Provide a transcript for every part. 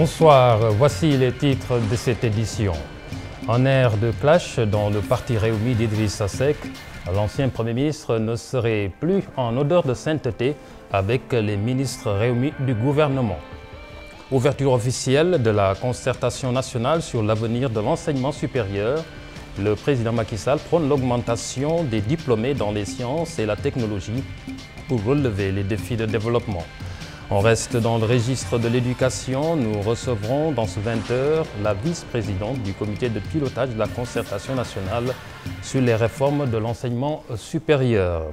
Bonsoir, voici les titres de cette édition. En ère de clash dans le parti Réumi d'Idrissa Seck, l'ancien Premier ministre ne serait plus en odeur de sainteté avec les ministres Réumi du gouvernement. Ouverture officielle de la concertation nationale sur l'avenir de l'enseignement supérieur. Le président Macky Sall prône l'augmentation des diplômés dans les sciences et la technologie pour relever les défis de développement. On reste dans le registre de l'éducation. Nous recevrons dans ce 20h la vice-présidente du comité de pilotage de la concertation nationale sur les réformes de l'enseignement supérieur.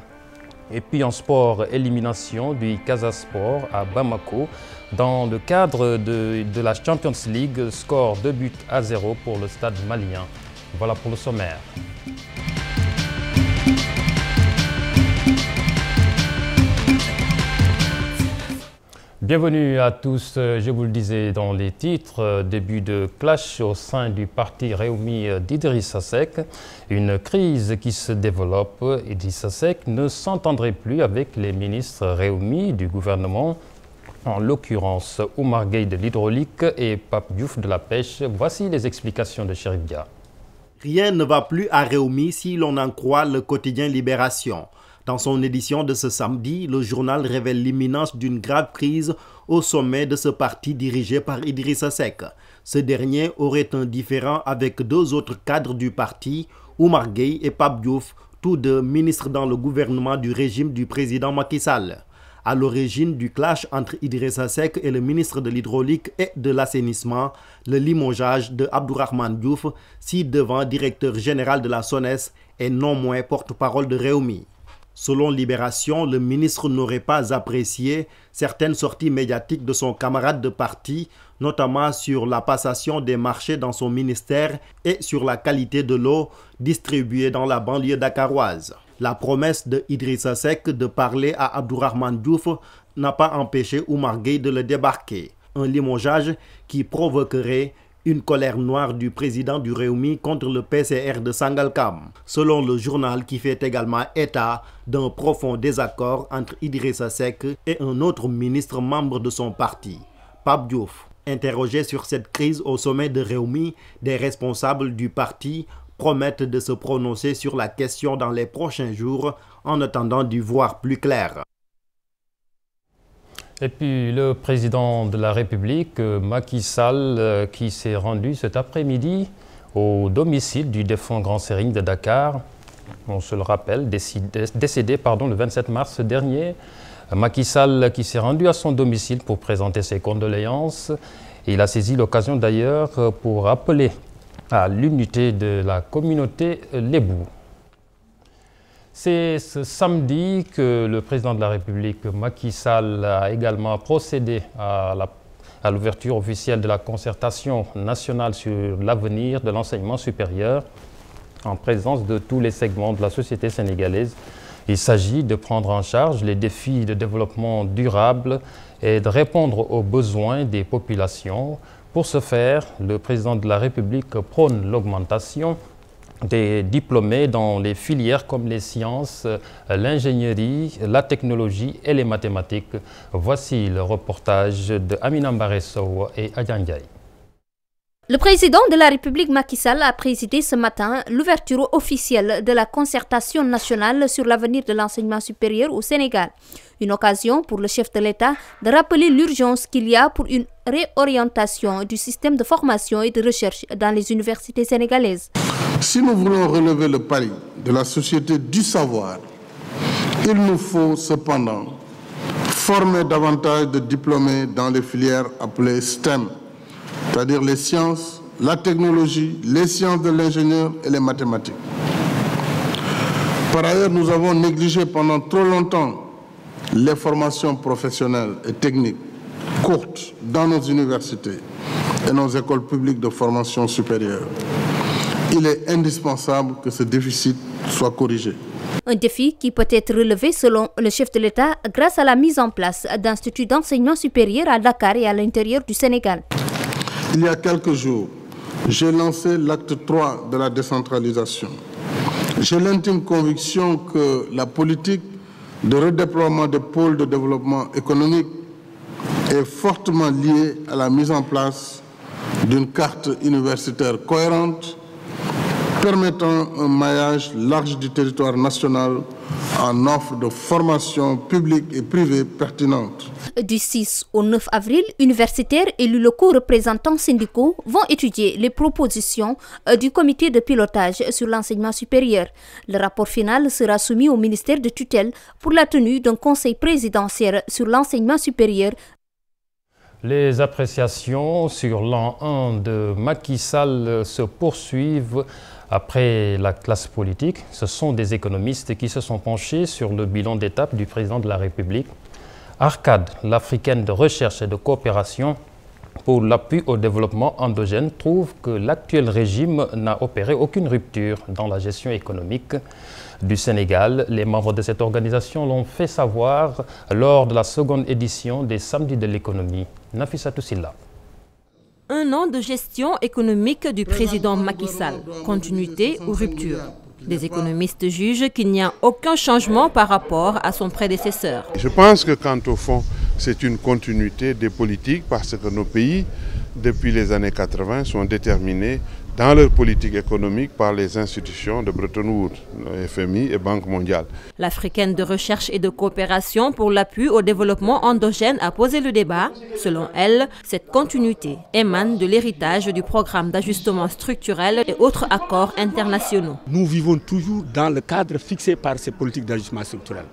Et puis en sport, élimination du Casa Sport à Bamako. Dans le cadre de la Champions League, score 2-0 pour le stade malien. Voilà pour le sommaire. Bienvenue à tous, je vous le disais dans les titres, début de clash au sein du parti Réumi d'Idrissa Seck. Une crise qui se développe. Idrissa Seck ne s'entendrait plus avec les ministres Réumi du gouvernement, en l'occurrence Oumar Gueye de l'hydraulique et Pape Diouf de la pêche. Voici les explications de Chérif Dia. Rien ne va plus à Réumi si l'on en croit le quotidien Libération. Dans son édition de ce samedi, le journal révèle l'imminence d'une grave crise au sommet de ce parti dirigé par Idrissa Seck. Ce dernier aurait un différend avec deux autres cadres du parti, Oumar Gueye et Pape Diouf, tous deux ministres dans le gouvernement du régime du président Macky Sall. À l'origine du clash entre Idrissa Seck et le ministre de l'Hydraulique et de l'Assainissement, le limogeage de Abdourahmane Diouf, ci-devant directeur général de la SONES et non moins porte-parole de Réumi. Selon Libération, le ministre n'aurait pas apprécié certaines sorties médiatiques de son camarade de parti, notamment sur la passation des marchés dans son ministère et sur la qualité de l'eau distribuée dans la banlieue dakaroise. La promesse de Idrissa Seck de parler à Abdourahmane Diouf n'a pas empêché Oumar Gueye de le débarquer. Un limogeage qui provoquerait une colère noire du président du Réumi contre le PCR de Sangalkam, selon le journal qui fait également état d'un profond désaccord entre Idrissa Seck et un autre ministre membre de son parti, Pape Diouf. Interrogé sur cette crise au sommet de Réumi, des responsables du parti promettent de se prononcer sur la question dans les prochains jours en attendant d'y voir plus clair. Et puis le président de la République, Macky Sall, qui s'est rendu cet après-midi au domicile du défunt Grand Serigne de Dakar, on se le rappelle, décédé le 27 mars dernier. Macky Sall qui s'est rendu à son domicile pour présenter ses condoléances. Il a saisi l'occasion d'ailleurs pour appeler à l'unité de la communauté lébou. C'est ce samedi que le président de la République, Macky Sall, a également procédé à l'ouverture officielle de la concertation nationale sur l'avenir de l'enseignement supérieur en présence de tous les segments de la société sénégalaise. Il s'agit de prendre en charge les défis de développement durable et de répondre aux besoins des populations. Pour ce faire, le président de la République prône l'augmentation des diplômés dans les filières comme les sciences, l'ingénierie, la technologie et les mathématiques. Voici le reportage de Amina Mbaresso et Adjan Ndiaye. Le président de la République Macky Sall a présidé ce matin l'ouverture officielle de la concertation nationale sur l'avenir de l'enseignement supérieur au Sénégal. Une occasion pour le chef de l'État de rappeler l'urgence qu'il y a pour une réorientation du système de formation et de recherche dans les universités sénégalaises. Si nous voulons relever le pari de la société du savoir, il nous faut cependant former davantage de diplômés dans les filières appelées STEM, c'est-à-dire les sciences, la technologie, les sciences de l'ingénieur et les mathématiques. Par ailleurs, nous avons négligé pendant trop longtemps les formations professionnelles et techniques courtes dans nos universités et nos écoles publiques de formation supérieure. Il est indispensable que ce déficit soit corrigé. Un défi qui peut être relevé selon le chef de l'État grâce à la mise en place d'instituts d'enseignement supérieur à Dakar et à l'intérieur du Sénégal. Il y a quelques jours, j'ai lancé l'acte 3 de la décentralisation. J'ai l'intime conviction que la politique de redéploiement des pôles de développement économique est fortement liée à la mise en place d'une carte universitaire cohérente permettant un maillage large du territoire national en offre de formation publique et privée pertinente. Du 6 au 9 avril, universitaires, élus locaux, représentants syndicaux vont étudier les propositions du comité de pilotage sur l'enseignement supérieur. Le rapport final sera soumis au ministère de tutelle pour la tenue d'un conseil présidentiel sur l'enseignement supérieur. Les appréciations sur l'an 1 de Macky Sall se poursuivent. Après la classe politique, ce sont des économistes qui se sont penchés sur le bilan d'étape du président de la République. Arcade, l'Africaine de recherche et de coopération pour l'appui au développement endogène, trouve que l'actuel régime n'a opéré aucune rupture dans la gestion économique du Sénégal. Les membres de cette organisation l'ont fait savoir lors de la seconde édition des Samedis de l'économie. Nafissatou Silla. Un an de gestion économique du président Macky Sall. Continuité ou rupture? Les économistes jugent qu'il n'y a aucun changement par rapport à son prédécesseur. Je pense que quant au fond, c'est une continuité des politiques parce que nos pays, depuis les années 80, sont déterminés dans leur politique économique par les institutions de Bretton Woods, FMI et Banque mondiale. L'Africaine de recherche et de coopération pour l'appui au développement endogène a posé le débat. Selon elle, cette continuité émane de l'héritage du programme d'ajustement structurel et autres accords internationaux. Nous vivons toujours dans le cadre fixé par ces politiques d'ajustement structurel.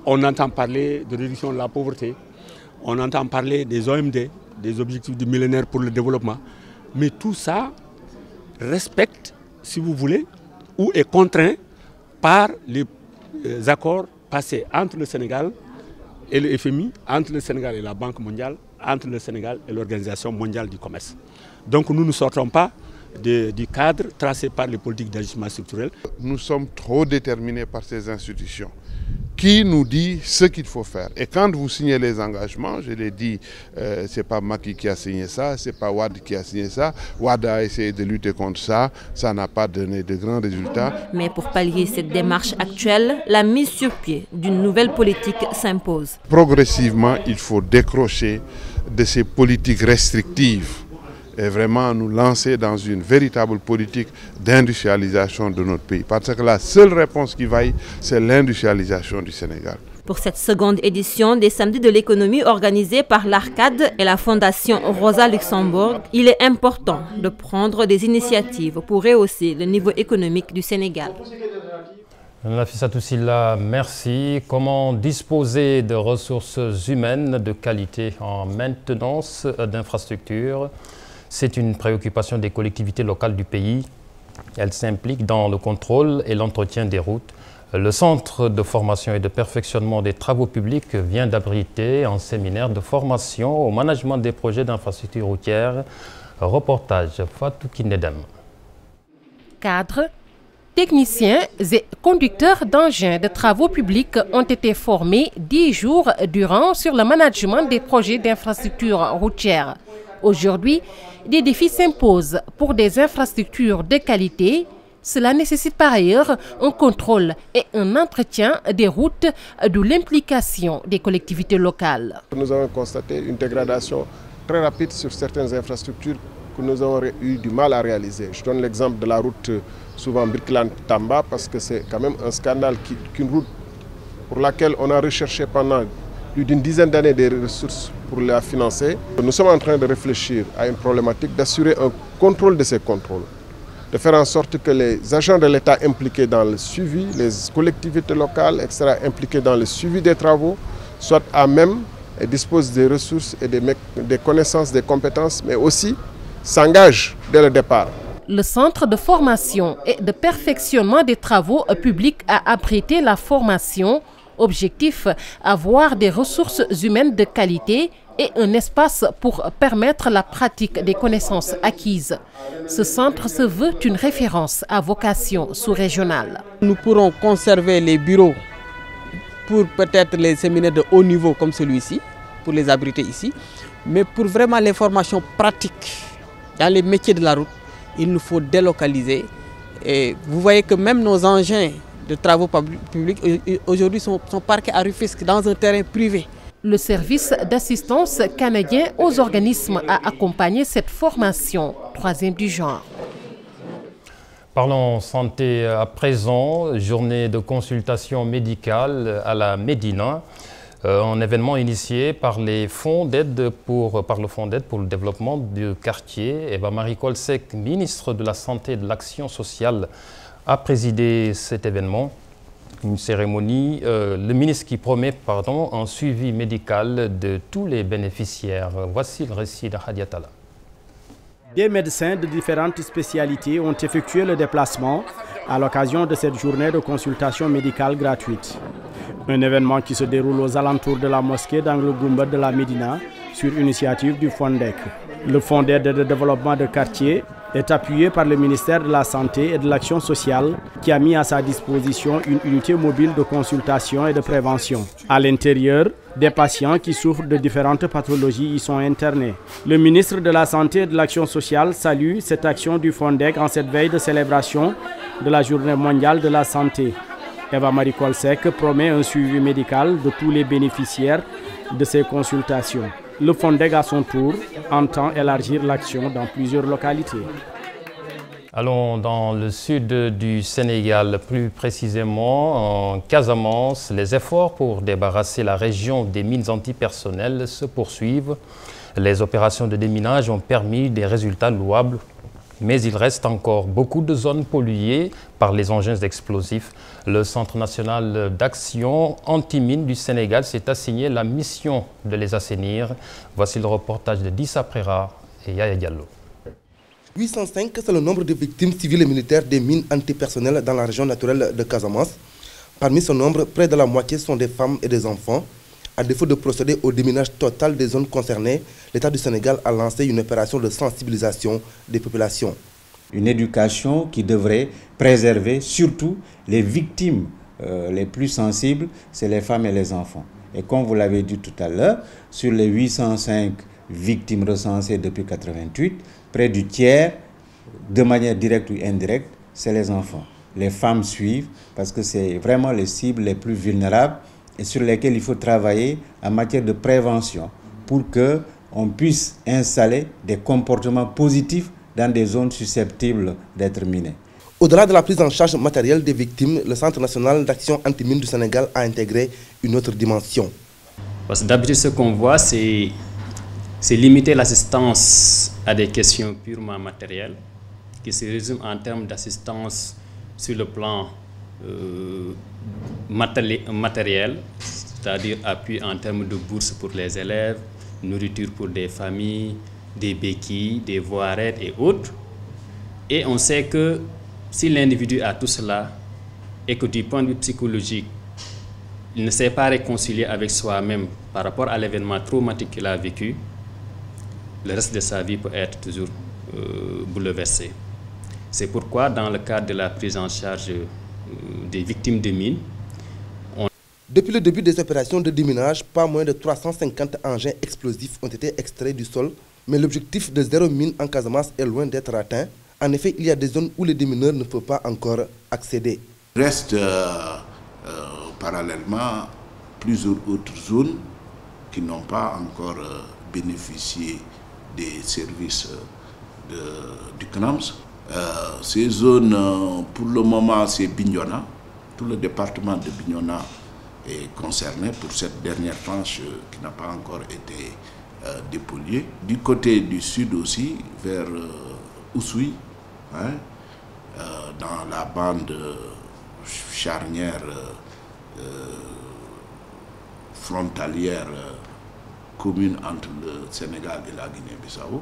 On entend parler de réduction de la pauvreté, on entend parler des OMD, des objectifs du millénaire pour le développement, mais tout ça respecte, si vous voulez, ou est contraint par les accords passés entre le Sénégal et le FMI, entre le Sénégal et la Banque mondiale, entre le Sénégal et l'Organisation mondiale du commerce. Donc nous ne sortons pas du cadre tracé par les politiques d'ajustement structurel. Nous sommes trop déterminés par ces institutions qui nous dit ce qu'il faut faire. Et quand vous signez les engagements, je l'ai dit, ce n'est pas Macky qui a signé ça, ce n'est pas Wade qui a signé ça. Wade a essayé de lutter contre ça, ça n'a pas donné de grands résultats. Mais pour pallier cette démarche actuelle, la mise sur pied d'une nouvelle politique s'impose. Progressivement, il faut décrocher de ces politiques restrictives et vraiment nous lancer dans une véritable politique d'industrialisation de notre pays. Parce que la seule réponse qui vaille, c'est l'industrialisation du Sénégal. Pour cette seconde édition des Samedis de l'économie organisée par l'Arcade et la Fondation Rosa Luxembourg, il est important de prendre des initiatives pour rehausser le niveau économique du Sénégal. Nafissatou Silla, merci. Comment disposer de ressources humaines de qualité en maintenance d'infrastructures? C'est une préoccupation des collectivités locales du pays. Elles s'impliquent dans le contrôle et l'entretien des routes. Le Centre de formation et de perfectionnement des travaux publics vient d'abriter un séminaire de formation au management des projets d'infrastructures routières. Reportage Fatou Kinedem. Cadres, techniciens et conducteurs d'engins de travaux publics ont été formés 10 jours durant sur le management des projets d'infrastructures routières. Aujourd'hui, des défis s'imposent pour des infrastructures de qualité. Cela nécessite par ailleurs un contrôle et un entretien des routes, d'où l'implication des collectivités locales. Nous avons constaté une dégradation très rapide sur certaines infrastructures que nous avons eu du mal à réaliser. Je donne l'exemple de la route souvent Birkelane-Tamba parce que c'est quand même un scandale qu'une route pour laquelle on a recherché pendant plus d'une dizaine d'années des ressources pour la financer. Nous sommes en train de réfléchir à une problématique d'assurer un contrôle de ces contrôles, de faire en sorte que les agents de l'État impliqués dans le suivi, les collectivités locales, etc., impliquées dans le suivi des travaux, soient à même et disposent des ressources et des connaissances, des compétences, mais aussi s'engagent dès le départ. Le Centre de formation et de perfectionnement des travaux publics a abrité la formation. Objectif, avoir des ressources humaines de qualité et un espace pour permettre la pratique des connaissances acquises. Ce centre se veut une référence à vocation sous-régionale. Nous pourrons conserver les bureaux pour peut-être les séminaires de haut niveau comme celui-ci, pour les abriter ici, mais pour vraiment les formations pratiques dans les métiers de la route, il nous faut délocaliser. Et vous voyez que même nos engins de travaux publics aujourd'hui sont parqués à Rufisque dans un terrain privé. Le service d'assistance canadien aux organismes a accompagné cette formation, 3e du genre. Parlons santé à présent, journée de consultation médicale à la Médina, un événement initié par le Fonds d'aide pour le développement du quartier. Eva Marie Kolsek, ministre de la Santé et de l'Action sociale, a présidé cet événement. Une cérémonie, le ministre qui promet un suivi médical de tous les bénéficiaires. Voici le récit de Hadiatala. Des médecins de différentes spécialités ont effectué le déplacement à l'occasion de cette journée de consultation médicale gratuite. Un événement qui se déroule aux alentours de la mosquée d'Angle Goumba de la Médina sur initiative du FONDEC. Le Fonds d'aide et de développement de quartier est appuyé par le ministère de la Santé et de l'Action sociale qui a mis à sa disposition une unité mobile de consultation et de prévention. À l'intérieur, des patients qui souffrent de différentes pathologies y sont internés. Le ministre de la Santé et de l'Action sociale salue cette action du FONDEC en cette veille de célébration de la Journée mondiale de la santé. Eva Marie Kolsek promet un suivi médical de tous les bénéficiaires de ces consultations. Le FONDEC, à son tour, entend élargir l'action dans plusieurs localités. Allons dans le sud du Sénégal, plus précisément en Casamance. Les efforts pour débarrasser la région des mines antipersonnelles se poursuivent. Les opérations de déminage ont permis des résultats louables, mais il reste encore beaucoup de zones polluées par les engins explosifs. Le Centre national d'action anti-mine du Sénégal s'est assigné la mission de les assainir. Voici le reportage de Dissa Prera et Yaya Diallo. 805, c'est le nombre de victimes civiles et militaires des mines antipersonnelles dans la région naturelle de Casamance. Parmi ce nombre, près de la moitié sont des femmes et des enfants. À défaut de procéder au déminage total des zones concernées, l'État du Sénégal a lancé une opération de sensibilisation des populations. Une éducation qui devrait préserver surtout les victimes les plus sensibles, c'est les femmes et les enfants. Et comme vous l'avez dit tout à l'heure, sur les 805 victimes recensées depuis 1988, près du tiers, de manière directe ou indirecte, c'est les enfants. Les femmes suivent parce que c'est vraiment les cibles les plus vulnérables et sur lesquels il faut travailler en matière de prévention pour qu'on puisse installer des comportements positifs dans des zones susceptibles d'être minées. Au-delà de la prise en charge matérielle des victimes, le Centre national d'action anti-mine du Sénégal a intégré une autre dimension. Parce que d'habitude, ce qu'on voit, c'est limiter l'assistance à des questions purement matérielles, qui se résument en termes d'assistance sur le plan matériel, c'est-à-dire appui en termes de bourses pour les élèves, nourriture pour des familles, des béquilles, des voirettes et autres. Et on sait que si l'individu a tout cela et que du point de vue psychologique, il ne s'est pas réconcilié avec soi-même par rapport à l'événement traumatique qu'il a vécu, le reste de sa vie peut être toujours bouleversé. C'est pourquoi, dans le cadre de la prise en charge des victimes de mines, Depuis le début des opérations de déminage, pas moins de 350 engins explosifs ont été extraits du sol, mais l'objectif de zéro mine en Casamance est loin d'être atteint. En effet, il y a des zones où les démineurs ne peuvent pas encore accéder. Il reste parallèlement plusieurs autres zones qui n'ont pas encore bénéficié des services du CNAMS. Ces zones, pour le moment, c'est Bignona. Tout le département de Bignona est concerné pour cette dernière tranche qui n'a pas encore été dépolluée. Du côté du sud aussi, vers Oussouy, dans la bande charnière frontalière commune entre le Sénégal et la Guinée-Bissau.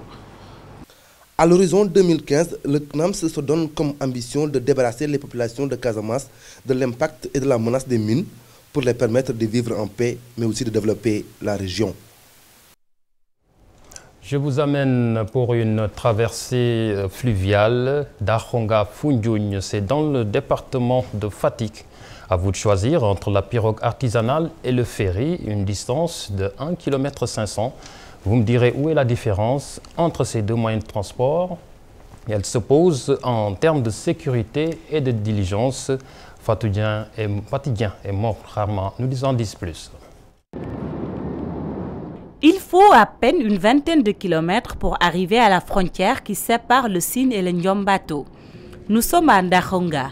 À l'horizon 2015, le CNAMS se donne comme ambition de débarrasser les populations de Casamance de l'impact et de la menace des mines pour les permettre de vivre en paix, mais aussi de développer la région. Je vous amène pour une traversée fluviale d'Akhonga-Foundiougne. C'est dans le département de Fatick. À vous de choisir entre la pirogue artisanale et le ferry, une distance de 1,5 km. Vous me direz où est la différence entre ces deux moyens de transport. Elle se pose en termes de sécurité et de diligence. Fatidien et Mort rarement nous en disent plus. Il faut à peine une vingtaine de kilomètres pour arriver à la frontière qui sépare le Sine et le Ndiombato. Nous sommes à Ndakhonga,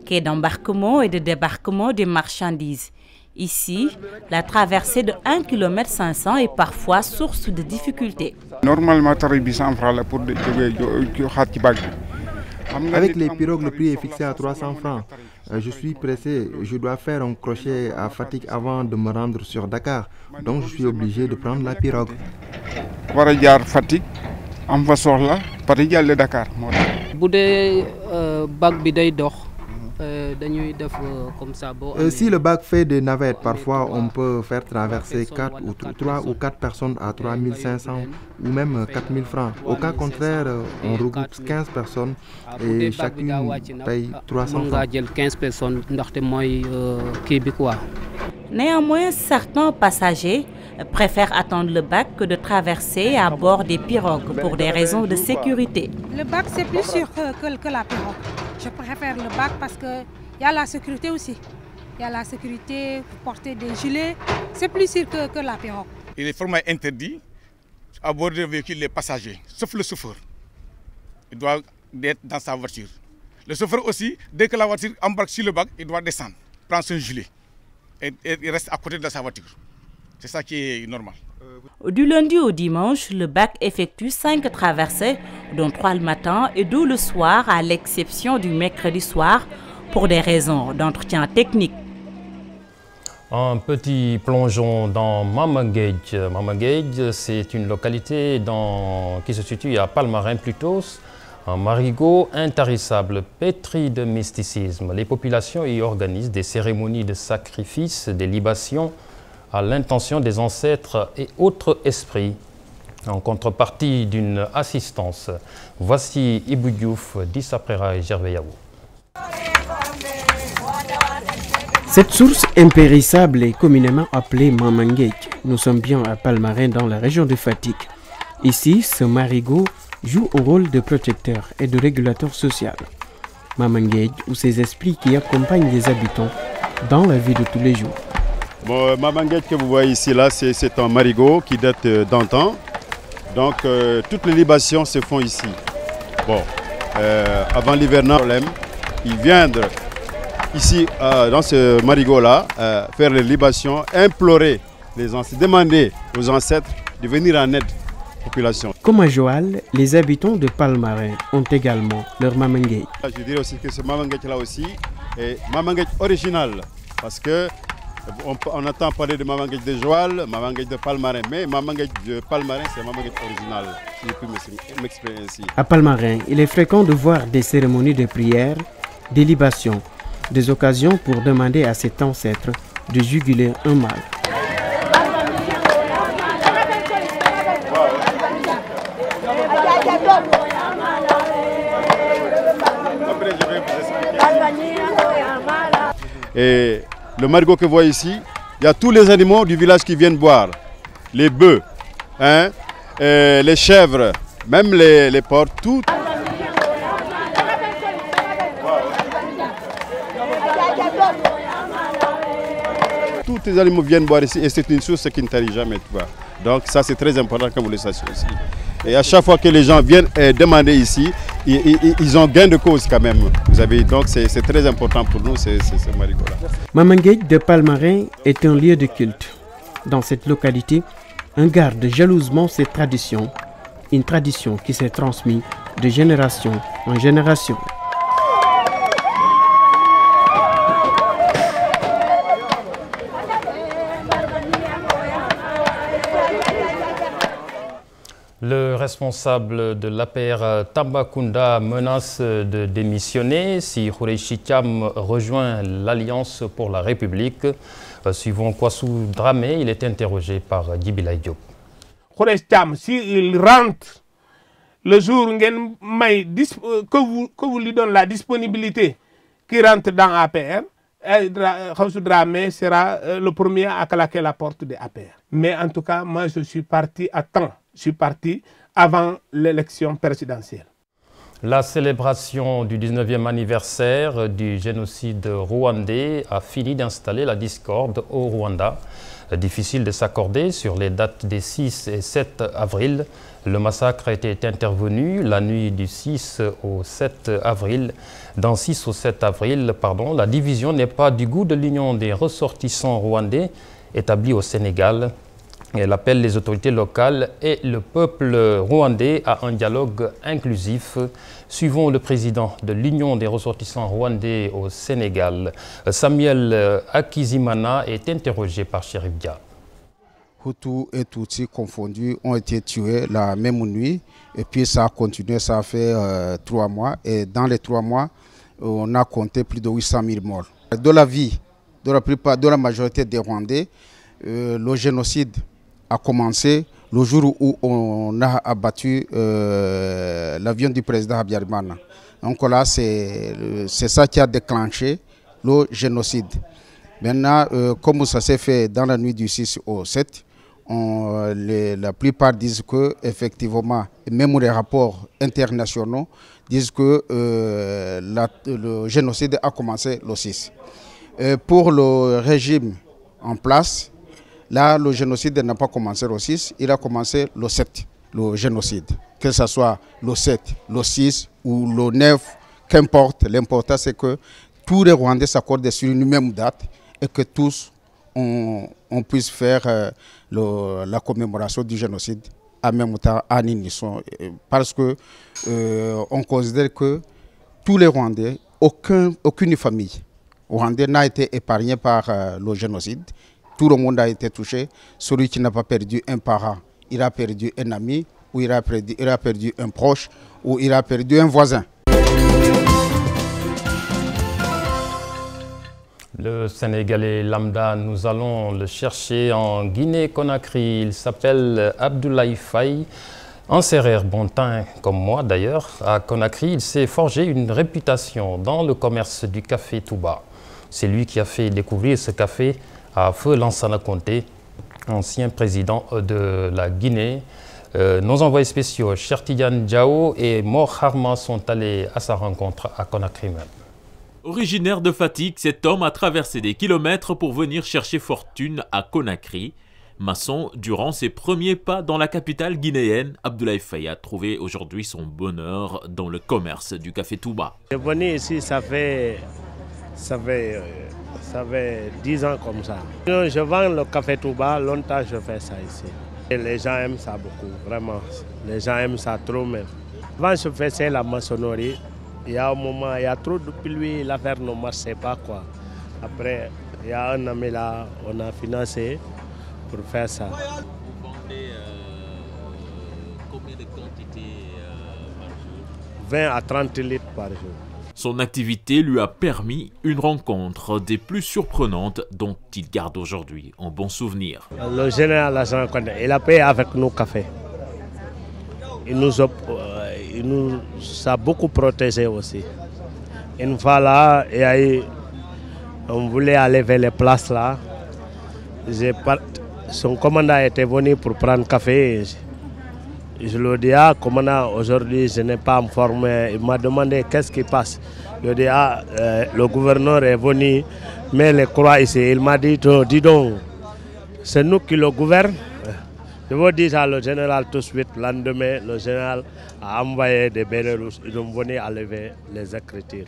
quai d'embarquement et de débarquement des marchandises. Ici, la traversée de 1,5 km est parfois source de difficultés. Normalement, avec les pirogues, le prix est fixé à 300 francs. Je suis pressé, je dois faire un crochet à Fatick avant de me rendre sur Dakar. Donc je suis obligé de prendre la pirogue. Si le bac fait des navettes, parfois on peut faire traverser 3 ou 4 personnes à 3500 ou même 4000 francs. Au cas contraire, on regroupe 15 personnes et chacune paye 300 francs. Néanmoins, certains passagers préfèrent attendre le bac que de traverser à bord des pirogues pour des raisons de sécurité. Le bac, c'est plus sûr que la pirogue. Je préfère le bac parce qu'il y a la sécurité aussi. Il y a la sécurité, porter des gilets, c'est plus sûr que la pirogue. Il est formellement interdit à bord des véhicules les passagers, sauf le chauffeur. Il doit être dans sa voiture. Le chauffeur aussi, dès que la voiture embarque sur le bac, il doit descendre, prendre son gilet et il reste à côté de sa voiture. C'est ça qui est normal. Du lundi au dimanche, le bac effectue 5 traversées, dont 3 le matin et 2 le soir, à l'exception du mercredi soir, pour des raisons d'entretien technique. Un petit plongeon dans Mamangej. Mamangej, c'est une localité qui se situe à Palmarin plutôt, un marigot intarissable, pétri de mysticisme. Les populations y organisent des cérémonies de sacrifice, des libations, à l'intention des ancêtres et autres esprits, en contrepartie d'une assistance. Voici Ibou Diouf, Dissa Prera et Gervais Yao. Cette source impérissable est communément appelée Mamangej. Nous sommes bien à Palmarin dans la région de Fatick. Ici, ce marigot joue au rôle de protecteur et de régulateur social. Mamangej ou ces esprits qui accompagnent les habitants dans la vie de tous les jours. Bon, Mamangej que vous voyez ici, là, c'est un marigot qui date d'antan. Donc, toutes les libations se font ici. Bon, avant l'hivernage, ils viennent ici, dans ce marigot-là, faire les libations, implorer les ancêtres, demander aux ancêtres de venir en aide à la population. Comme à Joal, les habitants de Palmarin ont également leur Mamangej. Je dirais aussi que ce Mamangej-là aussi est Mamangej original, parce que on entend parler de Mamangej de Joal, Mamangej de Palmarin, mais Mamangej de Palmarin, c'est Mamangej original, si je peux m'exprimer ainsi. À Palmarin, il est fréquent de voir des cérémonies de prière, des libations, des occasions pour demander à cet ancêtre de juguler un mâle. Et le marigot que vous voyez ici, il y a tous les animaux du village qui viennent boire. Les bœufs, les chèvres, même les porcs, tout. Tous les animaux viennent boire ici et c'est une source qui ne tarit jamais. Tu vois. Donc ça c'est très important que vous le sachiez aussi. Et à chaque fois que les gens viennent demander ici, ils ont gain de cause quand même. Vous avez, donc c'est très important pour nous, ce marigot-là. Mamangej de Palmarin est un lieu de culte. Dans cette localité, on garde jalousement cette tradition, une tradition qui s'est transmise de génération en génération. Le responsable de l'APR Tambacounda menace de démissionner si Khoureyssi Thiam rejoint l'Alliance pour la République. Suivant Kwassou Dramé, il est interrogé par Djibilay Diop. Khoureyssi Thiam, s'il rentre le jour que vous lui donnez la disponibilité qui rentre dans l'APR, Kwassou Dramé sera le premier à claquer la porte de l'APR. Mais en tout cas, moi je suis parti à temps. Je suis parti avant l'élection présidentielle. La célébration du 19e anniversaire du génocide rwandais a fini d'installer la discorde au Rwanda. Difficile de s'accorder sur les dates des 6 et 7 avril. Le massacre a été intervenu la nuit du 6 au 7 avril. Dans 6 au 7 avril, la division n'est pas du goût de l'Union des ressortissants rwandais établis au Sénégal. Elle appelle les autorités locales et le peuple rwandais à un dialogue inclusif. Suivons le président de l'Union des ressortissants rwandais au Sénégal. Samuel Akizimana est interrogé par Chérif Dia. Hutus et Tutsis confondus ont été tués la même nuit et puis ça a continué, ça a fait 3 mois et dans les 3 mois, on a compté plus de 800 000 morts. De la vie de la majorité des Rwandais, le génocide a commencé le jour où on a abattu l'avion du président Habyarimana. Donc là, c'est ça qui a déclenché le génocide. Maintenant, comme ça s'est fait dans la nuit du 6 au 7, la plupart disent que effectivement, même les rapports internationaux disent que le génocide a commencé le 6. Pour le régime en place, là, le génocide n'a pas commencé le 6, il a commencé le 7, le génocide. Que ce soit le 7, le 6 ou le 9, qu'importe, l'important c'est que tous les Rwandais s'accordent sur une même date et que tous on puisse faire la commémoration du génocide en même temps en unisson. Parce que on considère que tous les Rwandais, aucune famille rwandaise n'a été épargnée par le génocide. Tout le monde a été touché. Celui qui n'a pas perdu un parent, il a perdu un ami, ou il a perdu un proche, ou il a perdu un voisin. Le Sénégalais lambda, nous allons le chercher en Guinée-Conakry. Il s'appelle Abdoulaye Faye. En Sérère Bontin, comme moi d'ailleurs, à Conakry, il s'est forgé une réputation dans le commerce du café Touba. C'est lui qui a fait découvrir ce café à Feu Lansana Conté, ancien président de la Guinée. Nos envoyés spéciaux, Chertidiane Diao et Mor Harma, sont allés à sa rencontre à Conakry même. Originaire de Fatick, cet homme a traversé des kilomètres pour venir chercher fortune à Conakry. Maçon, durant ses premiers pas dans la capitale guinéenne, Abdoulaye Faye a trouvé aujourd'hui son bonheur dans le commerce du café Touba. Je suis venu ici, ça fait 10 ans comme ça. Je vends le café Touba, longtemps je fais ça ici. Et les gens aiment ça beaucoup, vraiment. Les gens aiment ça trop même. Avant je faisais la maçonnerie. Il y a un moment, il y a trop de pluie, l'affaire ne marchait pas quoi. Après, il y a un ami là, on a financé pour faire ça. Vous vendez combien de quantités par jour? 20 à 30 litres par jour. Son activité lui a permis une rencontre des plus surprenantes dont il garde aujourd'hui un bon souvenir. Le général il a payé avec nous café. Il nous a beaucoup protégés aussi. Une fois là, on voulait aller vers les places là. Son commandant était venu pour prendre café. Je lui ai dit, commandant, aujourd'hui je n'ai pas informé. Il m'a demandé qu'est-ce qui passe. Je lui ai dit, le gouverneur est venu, mais les croix ici. Il m'a dit, dis donc, c'est nous qui le gouvernons. Je vous dis à le général tout de suite, le lendemain, le général a envoyé des bérets rouges. Ils ont venu enlever les écritures.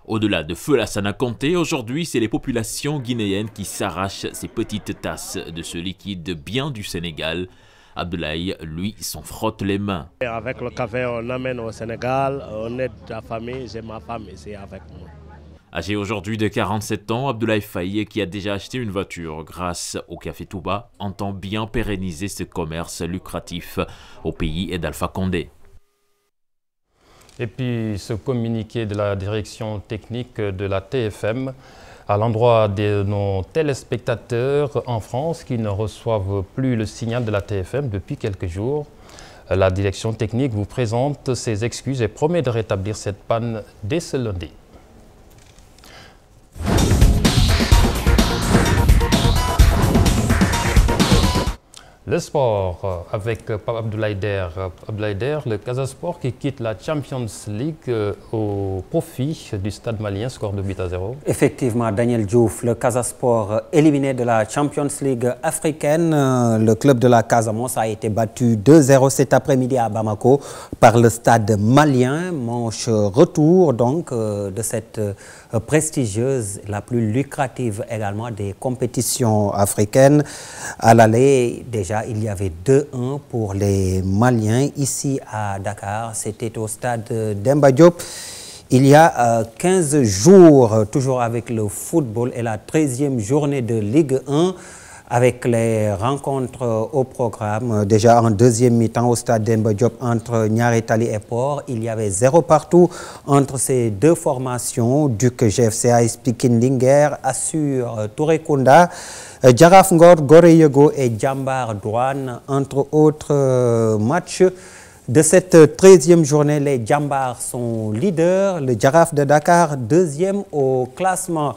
Au-delà de Feu Lansana Conté, aujourd'hui, c'est les populations guinéennes qui s'arrachent ces petites tasses de ce liquide bien du Sénégal. Abdoulaye, lui, s'en frotte les mains. Avec le café, on amène au Sénégal, on aide la famille, j'ai ma femme ici avec moi. Âgé aujourd'hui de 47 ans, Abdoulaye Faye, qui a déjà acheté une voiture grâce au café Touba, entend bien pérenniser ce commerce lucratif au pays d'Alpha Condé. Et puis ce communiqué de la direction technique de la TFM à l'endroit de nos téléspectateurs en France qui ne reçoivent plus le signal de la TFM depuis quelques jours. La direction technique vous présente ses excuses et promet de rétablir cette panne dès ce lundi. Le sport avec Pape Abdoulaye Der. Abdoulaye Der, le Casa Sport qui quitte la Champions League au profit du Stade malien, score de 8-0. Effectivement, Daniel Diouf, le Casa Sport éliminé de la Champions League africaine. Le club de la Casamance a été battu 2-0 cet après-midi à Bamako par le Stade malien. Manche retour donc de cette prestigieuse, la plus lucrative également des compétitions africaines. À l'aller, déjà, il y avait 2-1 pour les Maliens ici à Dakar. C'était au stade Demba Diop. Il y a 15 jours, toujours avec le football et la 13e journée de Ligue 1, avec les rencontres au programme. Déjà en deuxième mi-temps au stade Demba Diop entre Niary Tally et Port, il y avait 0 partout entre ces deux formations. Duc GFC AS Pikine Linguère assure Touré Kunda, Jaraaf Ngor, Gorée Yego et Jambar Douane, entre autres matchs. De cette 13e journée, les Jambars sont leaders, le Jaraaf de Dakar deuxième au classement.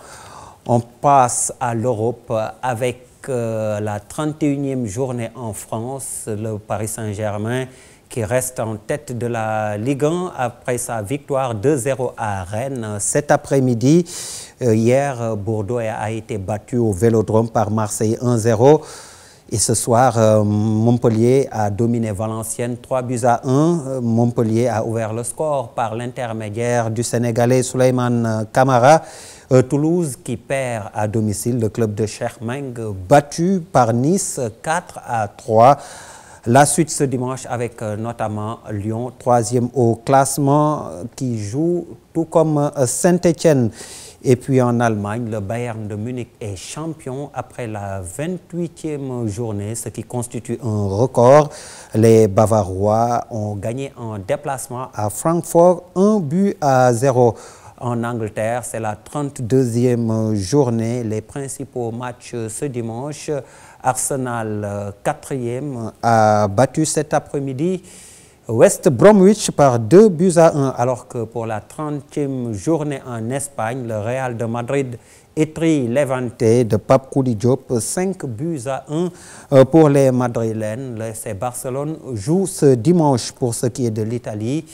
On passe à l'Europe avec la 31e journée en France, le Paris Saint-Germain qui reste en tête de la Ligue 1 après sa victoire 2-0 à Rennes cet après-midi. Hier, Bordeaux a été battu au Vélodrome par Marseille 1-0. Et ce soir, Montpellier a dominé Valenciennes 3-1. Montpellier a ouvert le score par l'intermédiaire du Sénégalais Souleymane Camara. Toulouse qui perd à domicile le club de Cheikh Meng, battu par Nice 4-3. La suite ce dimanche avec notamment Lyon, 3e au classement, qui joue tout comme Saint-Étienne. Et puis en Allemagne, le Bayern de Munich est champion après la 28e journée, ce qui constitue un record. Les Bavarois ont gagné en déplacement à Francfort 1-0. En Angleterre, c'est la 32e journée. Les principaux matchs ce dimanche. Arsenal, 4e, a battu cet après-midi West Bromwich par 2-1, alors que pour la 30e journée en Espagne, le Real de Madrid étrit Levante de Pape Kouli Diop 5-1 pour les Madrilènes. Le FC Barcelone joue ce dimanche. Pour ce qui est de l'Italie,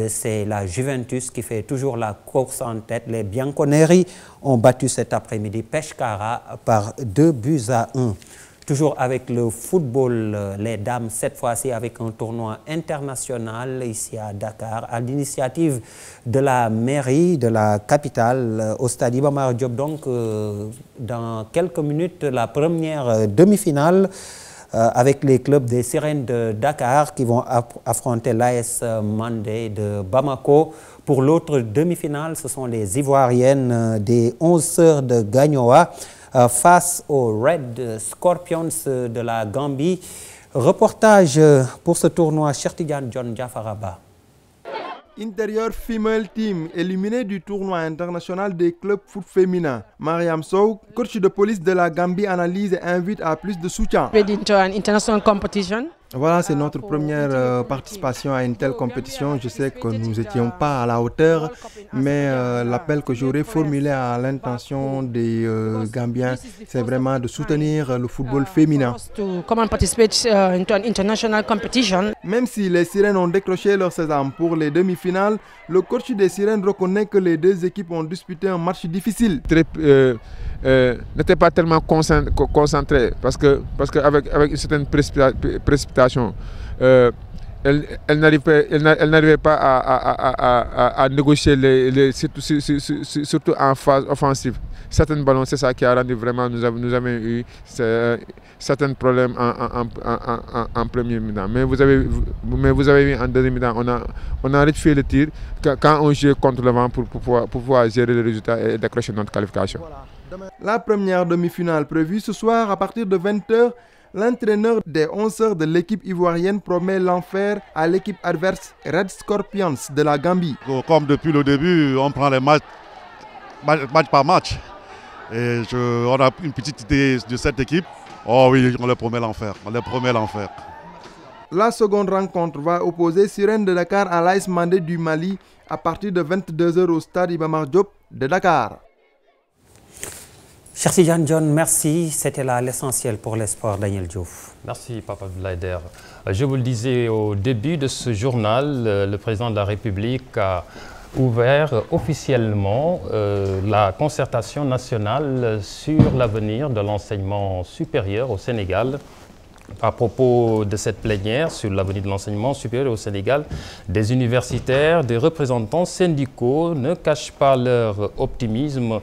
c'est la Juventus qui fait toujours la course en tête. Les Bianconeri ont battu cet après-midi Pescara par 2-1. Toujours avec le football, les dames, cette fois-ci avec un tournoi international ici à Dakar, à l'initiative de la mairie de la capitale, au stade Iba Mar Diop. Donc, dans quelques minutes, la première demi-finale avec les clubs des Sirènes de Dakar qui vont affronter l'AS Mandé de Bamako. Pour l'autre demi-finale, ce sont les Ivoiriennes des 11 Sœurs de Gagnoa face aux Red Scorpions de la Gambie. Reportage pour ce tournoi, Cheikh Tidiane John Jafaraba. Intérieur Female Team, éliminé du tournoi international des clubs foot féminin. Mariam Sow, coach de police de la Gambie, analyse et invite à plus de soutien. Voilà, c'est notre première participation à une telle compétition. Je sais que nous n'étions pas à la hauteur, mais l'appel que j'aurais formulé à l'intention des Gambiens, c'est vraiment de soutenir le football féminin. Même si les Sirènes ont décroché leur sésame pour les demi-finales, le coach des Sirènes reconnaît que les deux équipes ont disputé un match difficile. N'était pas tellement concentré parce qu'avec une certaine précipitation, elle n'arrivait pas à négocier, surtout en phase offensive. Certains ballons, c'est ça qui a rendu vraiment, nous avons eu certains problèmes en premier mi-temps. Mais vous avez vu en deuxième mi-temps, on a rectifié le tir quand on joue contre le vent pour pouvoir gérer le résultat et décrocher notre qualification. La première demi-finale prévue ce soir à partir de 20h, l'entraîneur des 11 heures de l'équipe ivoirienne promet l'enfer à l'équipe adverse Red Scorpions de la Gambie. Comme depuis le début, on prend les match par match. Et on a une petite idée de cette équipe. Oh oui, on leur promet l'enfer. La seconde rencontre va opposer Sirène de Dakar à l'AS Mandé du Mali à partir de 22h au stade Iba Mar Diop de Dakar. Cher Jean John, merci. C'était là l'essentiel pour les sports. Daniel Diouf. Merci, Papa Vlaider. Je vous le disais au début de ce journal, le président de la République a ouvert officiellement la concertation nationale sur l'avenir de l'enseignement supérieur au Sénégal. À propos de cette plénière sur l'avenir de l'enseignement supérieur au Sénégal, des universitaires, des représentants syndicaux ne cachent pas leur optimisme,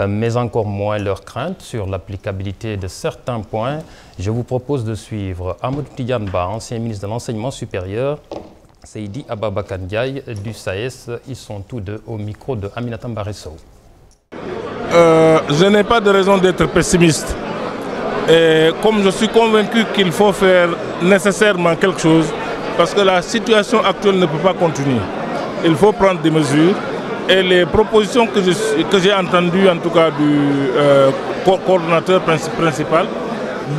mais encore moins leur crainte sur l'applicabilité de certains points. Je vous propose de suivre Amadou Tidiane Ba, ancien ministre de l'Enseignement supérieur, Seydi Ababacar Ndiaye du SAES. Ils sont tous deux au micro de Aminata Mbaresso. Je n'ai pas de raison d'être pessimiste. Et comme je suis convaincu qu'il faut faire nécessairement quelque chose, parce que la situation actuelle ne peut pas continuer. Il faut prendre des mesures. Et les propositions que j'ai entendues, en tout cas du coordonnateur principal,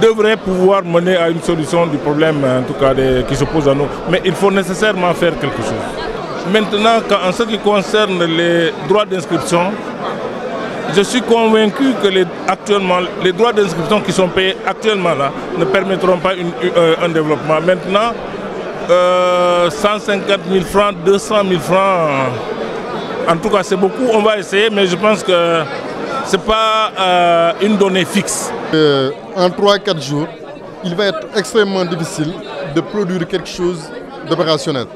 devraient pouvoir mener à une solution du problème en tout cas qui se pose à nous. Mais il faut nécessairement faire quelque chose. Maintenant, en ce qui concerne les droits d'inscription, je suis convaincu que actuellement, les droits d'inscription qui sont payés actuellement là ne permettront pas un développement. Maintenant, 150 000 francs, 200 000 francs, en tout cas c'est beaucoup, on va essayer, mais je pense que ce n'est pas une donnée fixe. En 3-4 jours, il va être extrêmement difficile de produire quelque chose d'opérationnel.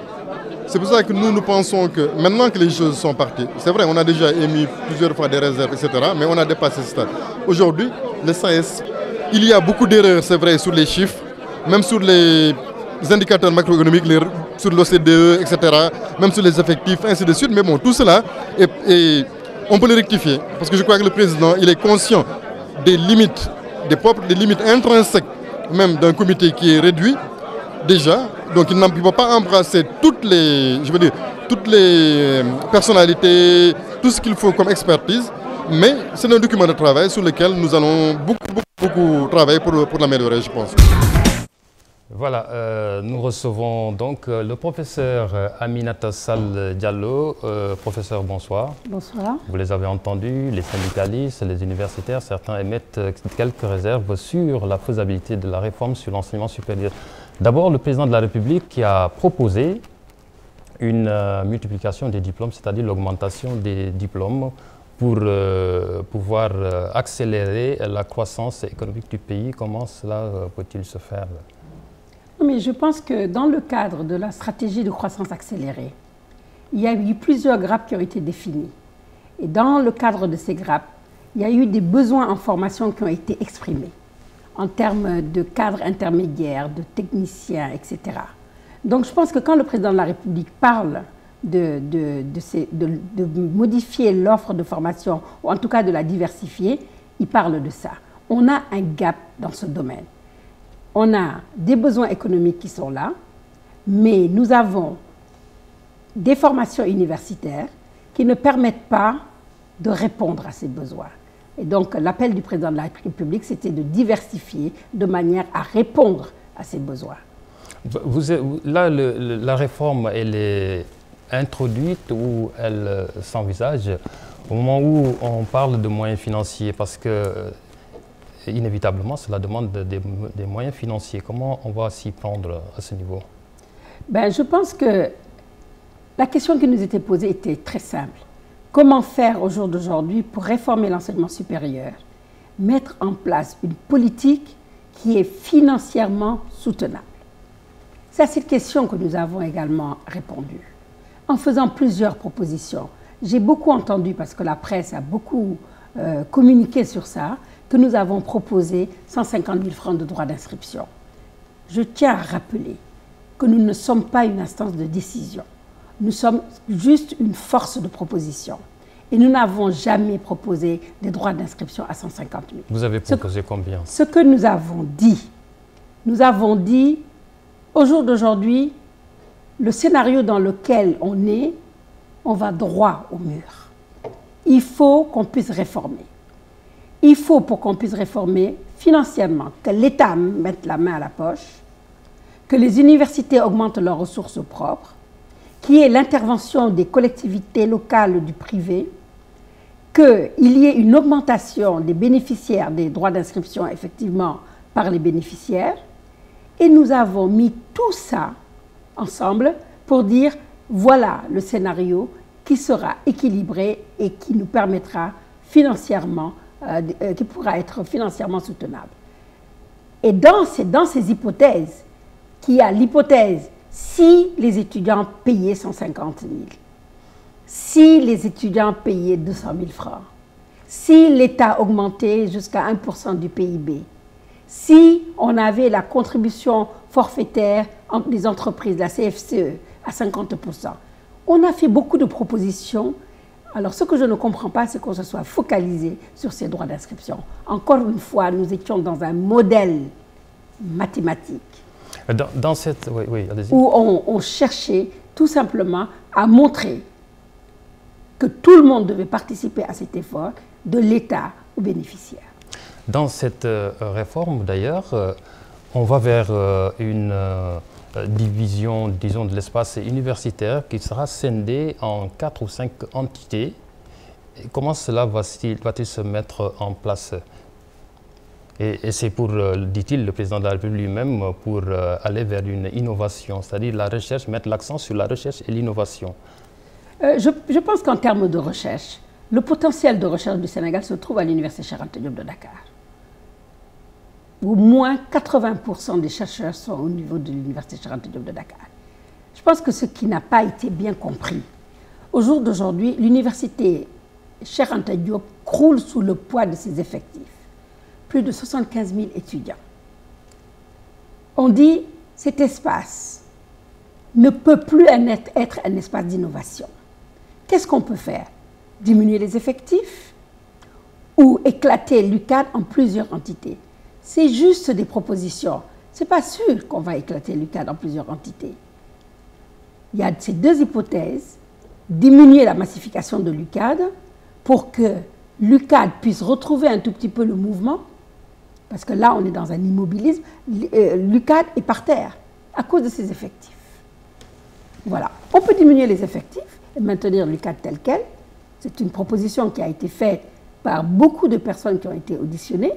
C'est pour ça que nous pensons que maintenant que les choses sont parties, c'est vrai, on a déjà émis plusieurs fois des réserves, etc., mais on a dépassé ce stade. Aujourd'hui, le SAES, il y a beaucoup d'erreurs, c'est vrai, sur les chiffres, même sur les indicateurs macroéconomiques, sur l'OCDE, etc., même sur les effectifs, ainsi de suite. Mais bon, tout cela, on peut le rectifier, parce que je crois que le président, il est conscient des limites, des limites intrinsèques, même d'un comité qui est réduit, déjà. Donc il ne peut pas embrasser toutes les personnalités, tout ce qu'il faut comme expertise, mais c'est un document de travail sur lequel nous allons beaucoup travailler pour l'améliorer, je pense. Voilà, nous recevons donc le professeur Aminata Sall Diallo. Professeur, bonsoir. Bonsoir. Vous les avez entendus, les syndicalistes, les universitaires, certains émettent quelques réserves sur la faisabilité de la réforme sur l'enseignement supérieur. D'abord, le président de la République qui a proposé une multiplication des diplômes, c'est-à-dire l'augmentation des diplômes pour pouvoir accélérer la croissance économique du pays. Comment cela peut-il se faire? Mais je pense que dans le cadre de la stratégie de croissance accélérée, il y a eu plusieurs grappes qui ont été définies. Et dans le cadre de ces grappes, il y a eu des besoins en formation qui ont été exprimés en termes de cadres intermédiaires, de techniciens, etc. Donc je pense que quand le président de la République parle de modifier l'offre de formation, ou en tout cas de la diversifier, il parle de ça. On a un gap dans ce domaine. On a des besoins économiques qui sont là, mais nous avons des formations universitaires qui ne permettent pas de répondre à ces besoins. Et donc l'appel du président de la République, c'était de diversifier de manière à répondre à ces besoins. Là, la réforme, elle est introduite ou elle s'envisage au moment où on parle de moyens financiers, parce que inévitablement, cela demande des moyens financiers. Comment on va s'y prendre à ce niveau? Je pense que la question qui nous était posée était très simple. Comment faire au jour d'aujourd'hui pour réformer l'enseignement supérieur, mettre en place une politique qui est financièrement soutenable? C'est à cette question que nous avons également répondu, en faisant plusieurs propositions. J'ai beaucoup entendu, parce que la presse a beaucoup communiqué sur ça, que nous avons proposé 150 000 francs de droits d'inscription. Je tiens à rappeler que nous ne sommes pas une instance de décision. Nous sommes juste une force de proposition. Et nous n'avons jamais proposé des droits d'inscription à 150 000. Vous avez proposé combien? Ce que nous avons dit, au jour d'aujourd'hui, le scénario dans lequel on est, on va droit au mur. Il faut qu'on puisse réformer. Il faut, pour qu'on puisse réformer financièrement, que l'État mette la main à la poche, que les universités augmentent leurs ressources propres, qu'il y ait l'intervention des collectivités locales du privé qu'il y ait une augmentation des bénéficiaires des droits d'inscription, effectivement, par les bénéficiaires. Et nous avons mis tout ça ensemble pour dire, voilà le scénario qui sera équilibré et qui nous permettra financièrement, qui pourra être financièrement soutenable. Et dans ces hypothèses, qu'il y a l'hypothèse si les étudiants payaient 150 000, si les étudiants payaient 200 000 francs, si l'État augmentait jusqu'à 1% du PIB, si on avait la contribution forfaitaire des entreprises, la CFCE, à 50%. On a fait beaucoup de propositions. Alors, ce que je ne comprends pas, c'est qu'on se soit focalisé sur ces droits d'inscription. Encore une fois, nous étions dans un modèle mathématique dans cette, oui, où on cherchait tout simplement à montrer que tout le monde devait participer à cet effort, de l'État aux bénéficiaires. Dans cette réforme, d'ailleurs, on va vers une division, disons, de l'espace universitaire qui sera scindé en 4 ou 5 entités. Et comment cela va-t-il se mettre en place? Et c'est pour, dit-il, le président de la République lui-même, pour aller vers une innovation, c'est-à-dire la recherche, mettre l'accent sur la recherche et l'innovation. Je pense qu'en termes de recherche, le potentiel de recherche du Sénégal se trouve à l'Université Cheikh Anta Diop de Dakar. Au moins 80% des chercheurs sont au niveau de l'Université Cheikh Anta Diop de Dakar. Je pense que ce qui n'a pas été bien compris, au jour d'aujourd'hui, l'Université Cheikh Anta Diop croule sous le poids de ses effectifs. Plus de 75 000 étudiants. On dit que cet espace ne peut plus être un espace d'innovation. Qu'est-ce qu'on peut faire? Diminuer les effectifs ou éclater l'UCAD en plusieurs entités? C'est juste des propositions. Ce n'est pas sûr qu'on va éclater l'UCAD en plusieurs entités. Il y a ces deux hypothèses. Diminuer la massification de l'UCAD pour que l'UCAD puisse retrouver un tout petit peu le mouvement. Parce que là, on est dans un immobilisme. L'UCAD est par terre à cause de ses effectifs. Voilà. On peut diminuer les effectifs et maintenir l'UCAD tel quel. C'est une proposition qui a été faite par beaucoup de personnes qui ont été auditionnées.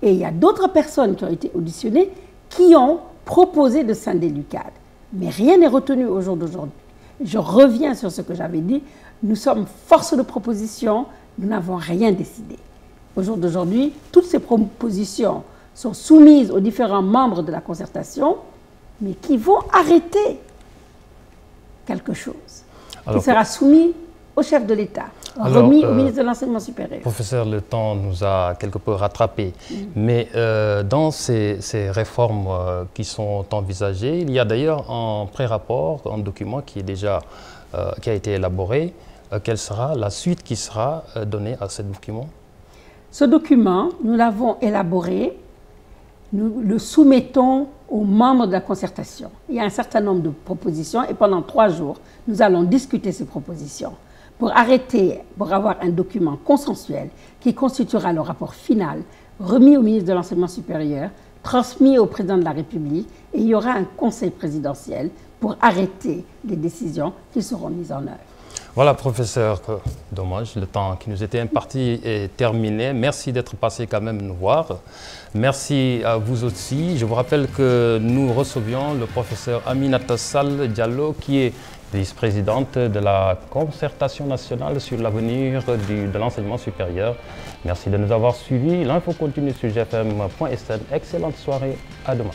Et il y a d'autres personnes qui ont été auditionnées qui ont proposé de scinder l'UCAD. Mais rien n'est retenu au jour d'aujourd'hui. Je reviens sur ce que j'avais dit. Nous sommes force de proposition. Nous n'avons rien décidé. Au jour d'aujourd'hui, toutes ces propositions sont soumises aux différents membres de la concertation, mais qui vont arrêter quelque chose, qui sera soumis au chef de l'État, remis au ministre de l'Enseignement supérieur. Professeur, le temps nous a quelque peu rattrapés, mais dans ces réformes qui sont envisagées, il y a d'ailleurs un pré-rapport, un document qui a été élaboré. Quelle sera la suite qui sera donnée à ce document? Ce document, nous l'avons élaboré, nous le soumettons aux membres de la concertation. Il y a un certain nombre de propositions et pendant 3 jours, nous allons discuter ces propositions pour avoir un document consensuel qui constituera le rapport final remis au ministre de l'Enseignement supérieur, transmis au président de la République et il y aura un conseil présidentiel pour arrêter les décisions qui seront mises en œuvre. Voilà, professeur, dommage, le temps qui nous était imparti est terminé. Merci d'être passé quand même nous voir. Merci à vous aussi. Je vous rappelle que nous recevions le professeur Aminata Sall Diallo, qui est vice-présidente de la concertation nationale sur l'avenir de l'enseignement supérieur. Merci de nous avoir suivis. L'info continue sur gfm.sn. Excellente soirée, à demain.